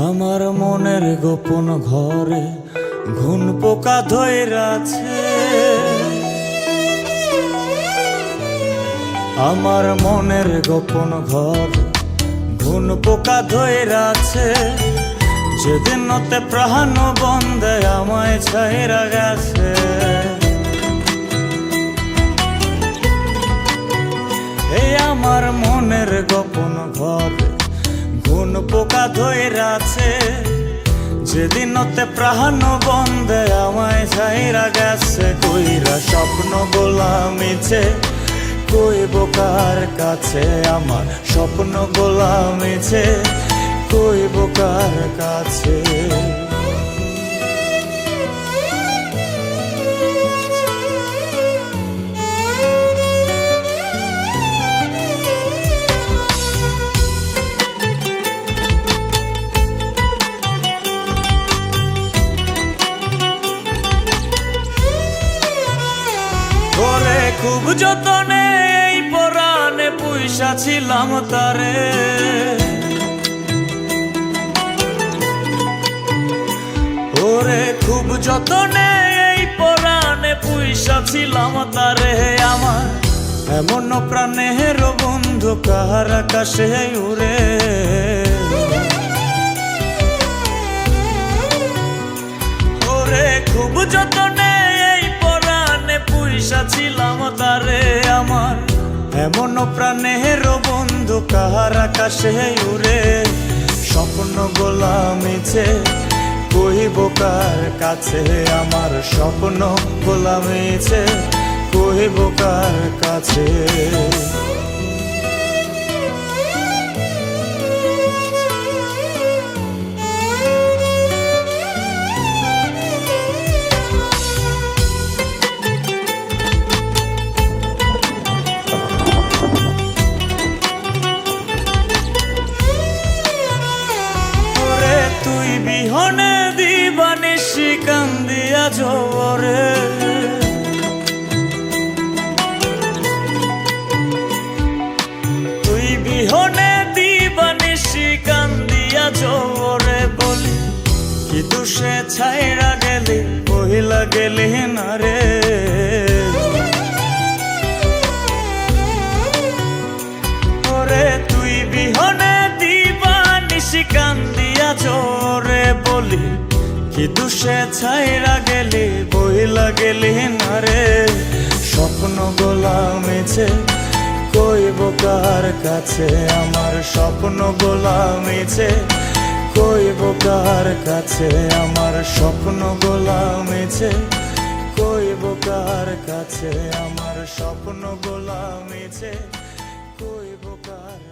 আমার মনের গোপন ঘরে ঘুন পোকা ধইরাছে। আমার মনের গোপন ঘর ঘুন পোকা ধইরাছে। যেদিন নতে প্রাণ বন্ধে আমায় ছাইরা গেছে। এই আমার মনের গোপন ঘর ঘুন পোকা ধইরাছে। যেদিন নতে প্রাণ বন্ধে আমায় ছাইরা গেছে। কইরা স্বপ্ন গোলামিছে কইব কার কাছে। আমার স্বপ্ন গোলামিছে কইব কার কাছে। ওরে খুব যতনে এই পরাণে পুইসা ছিলাম তারে। ওরে খুব যতনে এই পরাণে পুইসা ছিলাম তারে। আমার এমন প্রাণের বন্ধু কার আকাশে উড়ে। ওরে খুব যতনে ছিলাম তারে। আমার এমন প্রাণের বন্ধু কার আকাশে উড়ে। স্বপ্ন গোলামিছে কইব কার কাছে। আমার স্বপ্ন গোলামিছে কইব কার কাছে। তুই বিহনে দিবানিশি কান্দিয়া ঝরে। তুই বিহনে দিবানিশি কান্দিয়া ঝরে। বলি কি দুষে ছাইরা গেলি বহিলা গেলি না রে। ওরে তুই বিহনে দিবানিশি কান্দিয়া ঝরে। বলি কি দুষে ছাইরা গেলি বইলা গেলি না রে। স্বপ্ন গোলামিছে কইব কার কাছে। আমার স্বপ্ন গোলামিছে কইব কার কাছে। আমার স্বপ্ন গোলামিছে কইব কার কাছে। আমার স্বপ্ন গোলামিছে কইব কার